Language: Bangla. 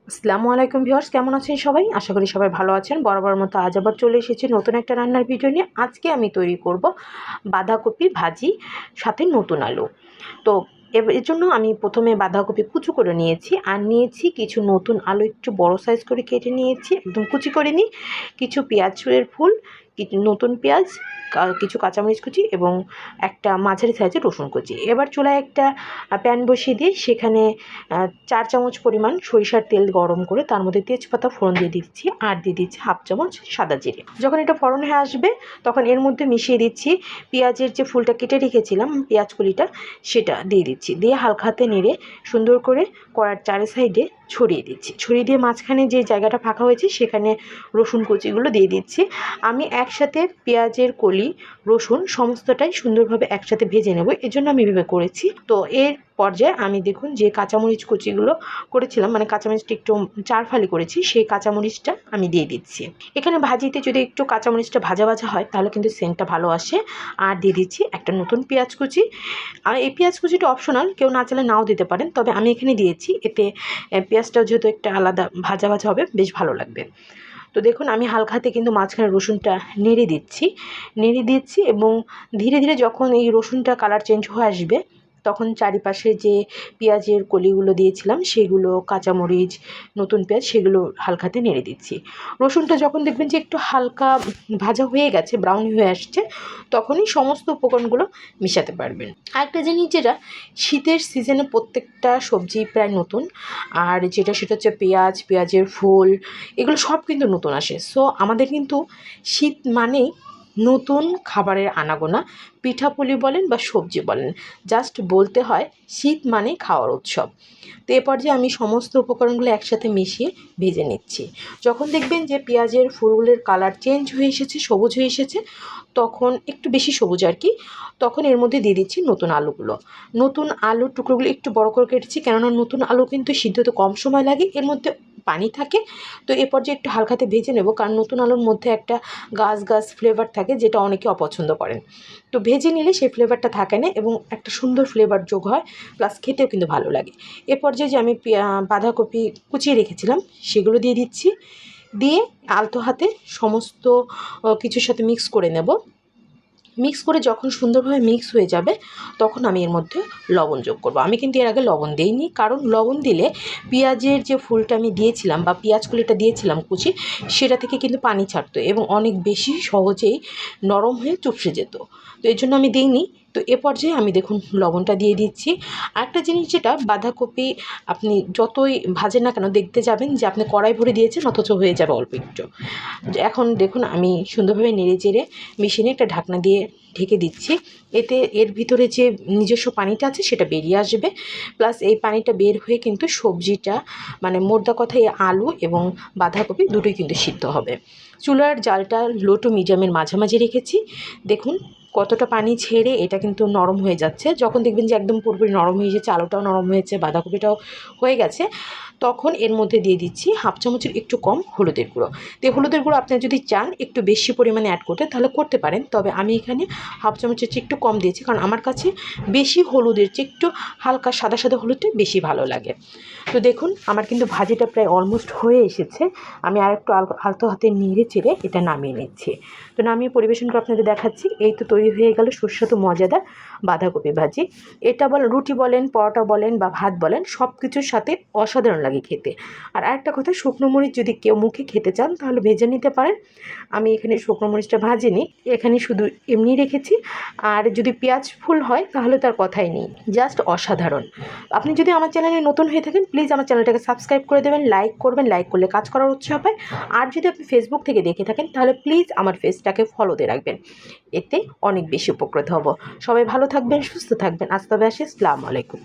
আসসালামু আলাইকুম ভিউয়ার্স, কেমন আছেন সবাই? আশা করি সবাই ভালো আছেন। বরাবর মতো আজ আবার চলে এসেছি নতুন একটা রান্নার ভিডিও নিয়ে। আজকে আমি তৈরি করব বাঁধাকপি ভাজি সাথে নতুন আলু। তো এর জন্য আমি প্রথমে বাঁধাকপি কুচি করে নিয়েছি, আর নিয়েছি কিছু নতুন আলু একটু বড় সাইজ করে কেটে নিয়েছি, একদম কুচি করে নিই। কিছু পেঁয়াজের ফুল, কিছু নতুন পেঁয়াজ, কিছু কাঁচামরিচ কুচি এবং একটা মাঝারি সাইজের রসুন কুচি। এবার চুলায় একটা প্যান বসিয়ে দিয়ে সেখানে 4 চামচ পরিমাণ সরিষার তেল গরম করে তার মধ্যে তেজপাতা ফোড়ন দিয়ে দিচ্ছি, আর দিয়ে দিচ্ছি হাফ চামচ সাদা জিরে। যখন এটা ফোড়ন হয়ে আসবে তখন এর মধ্যে মিশিয়ে দিচ্ছি পেঁয়াজের যে ফুলটা কেটে রেখেছিলাম, পেঁয়াজ কুলিটা, সেটা দিয়ে দিচ্ছি। দিয়ে হালকা হাতে নেড়ে সুন্দর করে কড়ার চারি সাইডে ছড়িয়ে দিচ্ছি। ছড়িয়ে দিয়ে মাঝখানে যে জায়গাটা ফাঁকা হয়েছে সেখানে রসুন কুচিগুলো দিয়ে দিচ্ছি। আমি একসাথে পেঁয়াজের কলি, রসুন সমস্তটাই সুন্দরভাবে একসাথে ভেজে নেব, এজন্য আমি এভাবে করেছি। তো এর পর্যায়ে আমি দেখুন যে কাঁচামরিচ কুচিগুলো করেছিলাম, মানে কাঁচামরিচটা একটু 4 ফালি করেছি, সেই কাঁচামরিচটা আমি দিয়ে দিচ্ছি। এখানে ভাজিতে যদি একটু কাঁচামরিচটা ভাজা ভাজা হয় তাহলে কিন্তু সেন্টটা ভালো আসে। আর দিয়ে দিচ্ছি একটা নতুন পেঁয়াজ কুচি। আর এই পেঁয়াজ কুচিটা অপশনাল, কেউ না চাইলে নাও দিতে পারেন, তবে আমি এখানে দিয়েছি। এতে পেঁয়াজটাও যেহেতু একটা আলাদা ভাজা ভাজা হবে, বেশ ভালো লাগবে। তো দেখুন আমি হালকা হাতে কিন্তু মাঝখানে রসুনটা নেড়ে দিচ্ছি এবং ধীরে ধীরে যখন এই রসুনটা কালার চেঞ্জ হয়ে আসবে তখন চারিপাশে যে পেঁয়াজের কলিগুলো দিয়েছিলাম সেগুলো, কাঁচামরিচ, নতুন পেঁয়াজ, সেগুলো হালকা হাতে নেড়ে দিচ্ছি। রসুনটা যখন দেখবেন যে একটু হালকা ভাজা হয়ে গেছে, ব্রাউন হয়ে আসছে, তখনই সমস্ত উপকরণগুলো মেশাতে পারবেন। আরেকটা জিনিস, যেটা শীতের সিজনে প্রত্যেকটা সবজি প্রায় নতুন, আর সেটা হচ্ছে পেঁয়াজের ফুল, এগুলো সব কিন্তু নতুন আসে। সো আমাদের কিন্তু শীত মানেই নতুন খাবারের আনাগোনা। পিঠাপুলি বলেন বা সবজি বলেন, জাস্ট বলতে হয় শীত মানে খাওয়ার উৎসব। তো এ পর্যায়ে আমি সমস্ত উপকরণগুলো একসাথে মিশিয়ে ভেজে নিচ্ছি। যখন দেখবেন যে পেঁয়াজের ফুলগুলোর কালার চেঞ্জ হয়ে এসেছে, সবুজ হয়ে এসেছে, তখন একটু বেশি সবুজ আর কি, তখন এর মধ্যে দিয়ে দিচ্ছি নতুন আলুগুলো। নতুন আলুর টুকরোগুলো একটু বড় করে কেটেছি, কেননা নতুন আলু কিন্তু সিদ্ধ হতে কম সময় লাগে, এর মধ্যে পানি থাকে। তো এ পর্যায়ে একটু হালকাতে ভেজে নেব, কারণ নতুন আলুর মধ্যে একটা গাছ ফ্লেভার থাকে, যেটা অনেকে অপছন্দ করেন। তো ভেজে নিলে সেই ফ্লেভারটা থাকে না এবং একটা সুন্দর ফ্লেভার যোগ হয়, প্লাস খেতেও কিন্তু ভালো লাগে। এ পর্যায়ে যে আমি বাঁধাকপি কুচিয়ে রেখেছিলাম সেগুলো দিয়ে দিচ্ছি। দিয়ে আলতো হাতে সমস্ত কিছুর সাথে মিক্স করে নেব। মিক্স করে যখন সুন্দরভাবে মিক্স হয়ে যাবে তখন আমি এর মধ্যে লবণ যোগ করব। আমি কিন্তু এর আগে লবণ দিইনি, কারণ লবণ দিলে পেঁয়াজের যে ফুলটা আমি দিয়েছিলাম বা পেঁয়াজ কলিটা দিয়েছিলাম কুচি, সেটা থেকে কিন্তু পানি ছাড়তো এবং অনেক বেশি সহজেই নরম হয়ে চুপসে যেত। তো এই জন্য আমি দিইনি। তো এ পর্যায়ে আমি দেখুন লবণটা দিয়ে দিচ্ছি। আরেকটা জিনিস, যেটা বাঁধাকপি আপনি যতই ভাজেন না কেন দেখতে যাবেন যে আপনি কড়াই ভরে দিয়েছেন অথচ হয়ে যাবে অল্প একটু। এখন দেখুন আমি সুন্দরভাবে নেড়ে চেড়ে মিশিয়ে একটা ঢাকনা দিয়ে ঢেকে দিচ্ছি। এতে এর ভিতরে যে নিজস্ব পানিটা আছে সেটা বেরিয়ে আসবে, প্লাস এই পানিটা বের হয়ে কিন্তু সবজিটা, মানে মোদ্দা কথা এই আলু এবং বাঁধাকপি দুটোই কিন্তু সিদ্ধ হবে। চুলার জালটা লো টু মিডিয়ামের মাঝামাঝি রেখেছি। দেখুন কতটা পানি ছেড়ে এটা কিন্তু নরম হয়ে যাচ্ছে। যখন দেখবেন যে একদম পুরোপুরি নরম হয়ে গেছে, আলুটাও নরম হয়েছে, বাঁধাকপিটাও হয়ে গেছে, তখন এর মধ্যে দিয়ে দিচ্ছি হাফ চামচের একটু কম হলুদের গুঁড়ো। তো হলুদের গুঁড়ো আপনি যদি চান একটু বেশি পরিমাণে অ্যাড করতে তাহলে করতে পারেন, তবে আমি এখানে হাফ চামচের চেয়ে একটু কম দিয়েছি, কারণ আমার কাছে বেশি হলুদের চেয়ে একটু হালকা সাদা সাদা হলুদটা বেশি ভালো লাগে। তো দেখুন আমার কিন্তু ভাজিটা প্রায় অলমোস্ট হয়ে এসেছে। আমি আর একটু আলতো হাতে নেড়ে চেড়ে এটা নামিয়ে নিচ্ছি। তো নামিয়ে পরিবেশন করে আপনাদের দেখাচ্ছি। এই তো তৈরি হয়ে গেল সুস্বাদু মজাদার বাঁধাকপি ভাজি। এটা রুটি বলেন, পরোটা বলেন বা ভাত বলেন, সব কিছুর সাথে অসাধারণ লাগে খেতে। আর আরেকটা কথা, শুকনো মরিচ যদি কেউ মুখে খেতে চান তাহলে ভেজে নিতে পারেন। আমি এখানে শুকনো মরিচটা ভাজিনি, এখানে শুধু এমনি রেখেছি। আর যদি পেঁয়াজ ফুল হয় তাহলে তার কথাই নেই, জাস্ট অসাধারণ। আপনি যদি আমার চ্যানেলে নতুন হয়ে থাকেন প্লিজ আমার চ্যানেলটাকে সাবস্ক্রাইব করে দেবেন, লাইক করবেন, লাইক করলে কাজ করার উৎসাহ পায়। আর যদি আপনি ফেসবুক থেকে দেখে থাকেন তাহলে প্লিজ আমার পেজটাকে ফলো দিয়ে রাখবেন, এতে অনেক বেশি উপকৃত হব। সবাই ভালো থাকবেন, সুস্থ থাকবেন। আজ তবে আসি, আসসালামু আলাইকুম।